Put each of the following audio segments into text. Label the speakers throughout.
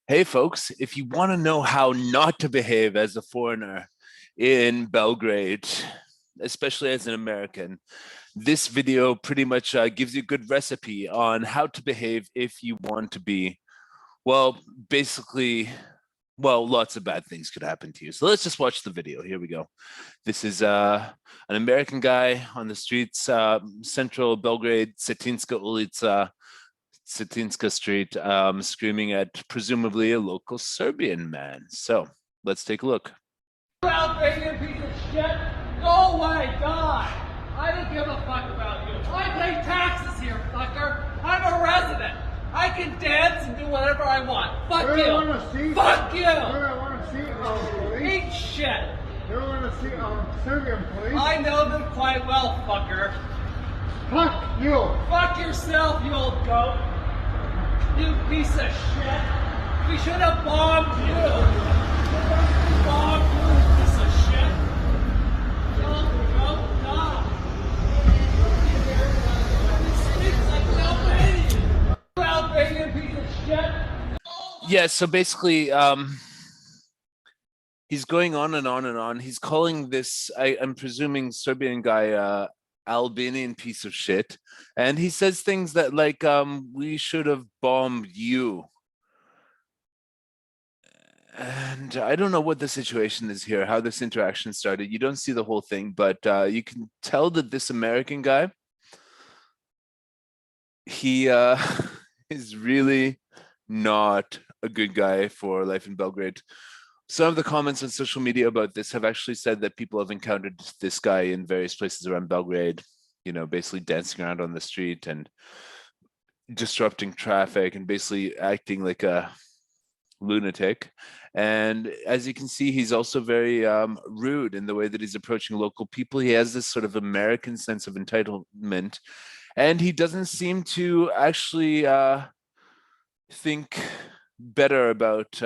Speaker 1: Hey, folks, if you want to know how not to behave as a foreigner in Belgrade, especially as an American, this video pretty much gives you a good recipe on how to behave if you want to be, well, basically, lots of bad things could happen to you. So let's just watch the video. Here we go. This is an American guy on the streets, central Belgrade, Cetinska Street, screaming at presumably a local Serbian man. So let's take a look.
Speaker 2: Albanian piece of shit! Go away, die! I don't give a fuck about you. I pay taxes here, fucker! I'm a resident! I can dance and do whatever I want. Fuck you! Fuck you!
Speaker 3: You don't want to see police?
Speaker 2: Eat shit!
Speaker 3: You don't want to see Serbian police?
Speaker 2: I know them quite well, fucker.
Speaker 3: Fuck you!
Speaker 2: Fuck yourself, you old goat! You piece of shit! We should have bombed you! Bombed you, piece of shit! You old goat, die! He speaks like an Albanian! You Albanian piece of shit!
Speaker 1: Yeah, so basically, he's going on and on and on. He's calling this, I'm presuming, Serbian guy Albanian piece of shit, and he says things that like we should have bombed you, and I don't know what the situation is here, how this interaction started. You don't see the whole thing, but you can tell that this American guy, he is really not a good guy for life in Belgrade. Some of the comments on social media about this have actually said that people have encountered this guy in various places around Belgrade, you know, basically dancing around on the street and disrupting traffic and basically acting like a lunatic. And as you can see, he's also very rude in the way that he's approaching local people. He has this sort of American sense of entitlement, and he doesn't seem to actually think better about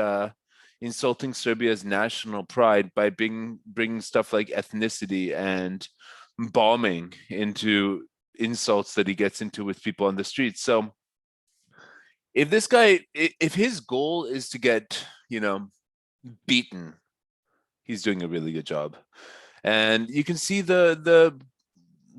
Speaker 1: insulting Serbia's national pride by bringing stuff like ethnicity and bombing into insults that he gets into with people on the streets. So if this guy, if his goal is to get, you know, beaten, he's doing a really good job. And you can see the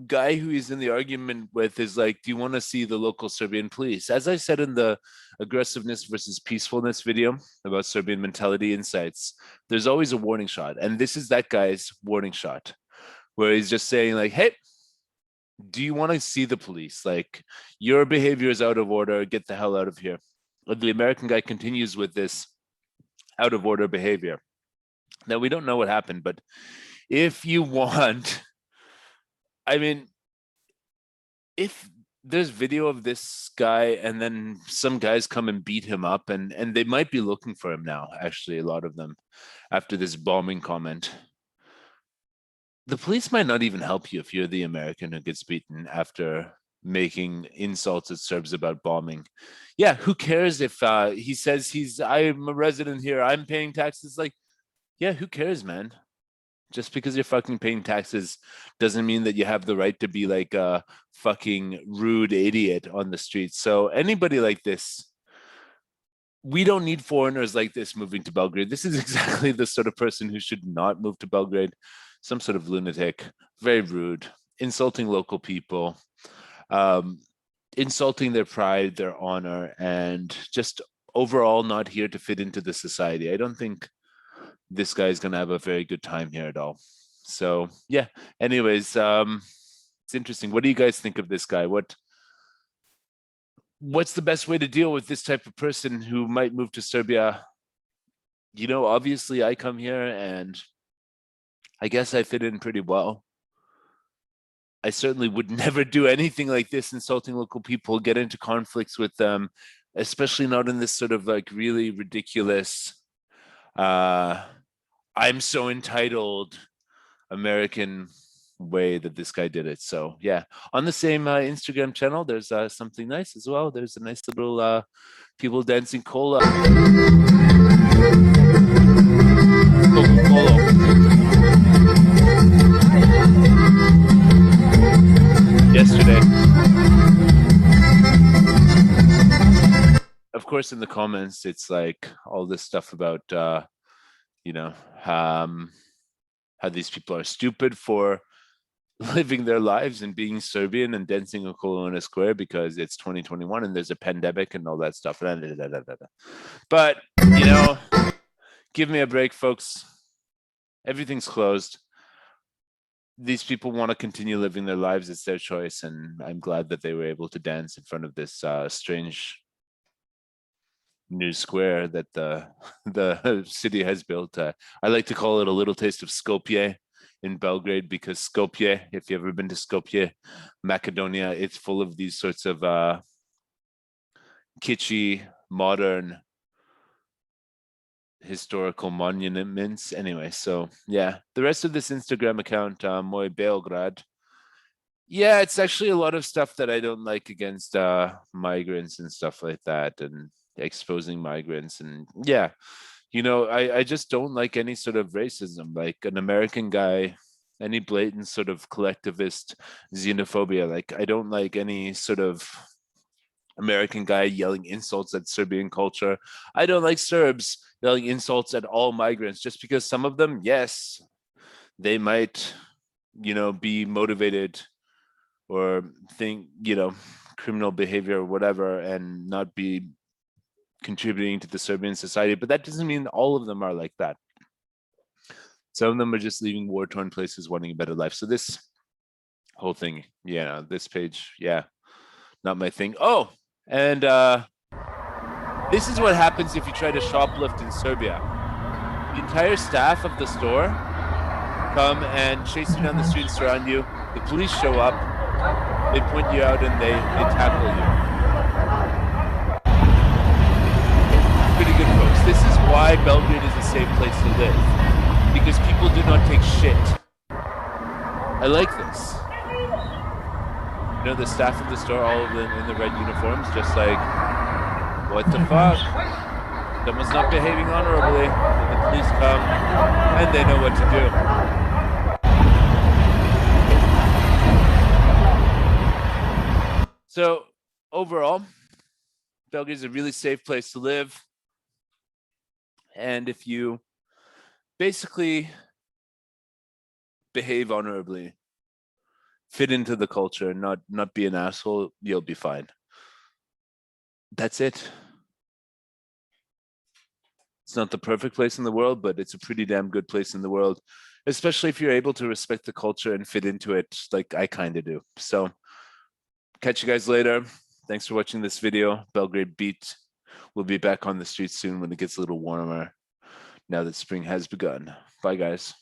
Speaker 1: guy who he's in the argument with is like, do you want to see the local Serbian police? As I said in the aggressiveness versus peacefulness video about Serbian mentality insights, there's always a warning shot. And this is that guy's warning shot, where he's just saying like, hey, do you want to see the police? Like, your behavior is out of order. Get the hell out of here. But the American guy continues with this out of order behavior. Now, we don't know what happened, but if you want, I mean, if there's video of this guy and then some guys come and beat him up, and they might be looking for him now, actually, a lot of them, after this bombing comment. The police might not even help you if you're the American who gets beaten after making insults at Serbs about bombing. Yeah, who cares if he says I'm a resident here, I'm paying taxes? Like, yeah, who cares, man? Just because you're fucking paying taxes doesn't mean that you have the right to be like a fucking rude idiot on the streets. So anybody like this, we don't need foreigners like this moving to Belgrade. This is exactly the sort of person who should not move to Belgrade. Some sort of lunatic, very rude, insulting local people, insulting their pride, their honor, and just overall not here to fit into the society. I don't think this guy is going to have a very good time here at all. So yeah, anyways, it's interesting. What do you guys think of this guy? What's the best way to deal with this type of person who might move to Serbia? You know, obviously I come here and I guess I fit in pretty well. I certainly would never do anything like this, insulting local people, get into conflicts with them, especially not in this sort of like really ridiculous, I'm so entitled American way that this guy did it. So yeah, on the same Instagram channel, there's something nice as well. There's a nice little people dancing cola. Yesterday. Of course, in the comments, it's like all this stuff about, you know, how these people are stupid for living their lives and being Serbian and dancing a Kelowna Square because it's 2021 and there's a pandemic and all that stuff. But, you know, give me a break, folks. Everything's closed. These people want to continue living their lives. It's their choice. And I'm glad that they were able to dance in front of this strange new square that the city has built. I like to call it a little taste of Skopje in Belgrade, because Skopje, if you've ever been to Skopje, Macedonia, it's full of these sorts of kitschy, modern, historical monuments. Anyway, so yeah, the rest of this Instagram account, Moj Belgrade, yeah, it's actually a lot of stuff that I don't like against migrants and stuff like that, and exposing migrants. And yeah, you know, I just don't like any sort of racism, like an American guy, any blatant sort of collectivist xenophobia. Like, I don't like any sort of American guy yelling insults at Serbian culture. I don't like Serbs yelling insults at all migrants, just because some of them, yes, they might, you know, be motivated or think, you know, criminal behavior or whatever, and not be contributing to the Serbian society. But that doesn't mean all of them are like that. Some of them are just leaving war-torn places wanting a better life. So this whole thing, yeah, this page, yeah, not my thing. Oh, and this is what happens if you try to shoplift in Serbia. The entire staff of the store come and chase you down the street and surround you. The police show up, they point you out, and they tackle you. Pretty good, folks. This is why Belgrade is a safe place to live, because people do not take shit. I like this. You know, the staff of the store, all of them in the red uniforms, just like, what the fuck? Someone's not behaving honorably. And the police come, and they know what to do. So overall, Belgrade is a really safe place to live. And if you basically behave honorably, fit into the culture, not be an asshole, you'll be fine. That's it. It's not the perfect place in the world, but it's a pretty damn good place in the world, especially if you're able to respect the culture and fit into it like I kind of do. So catch you guys later. Thanks for watching this video. Belgrade beat. We'll be back on the streets soon when it gets a little warmer, now that spring has begun. Bye, guys.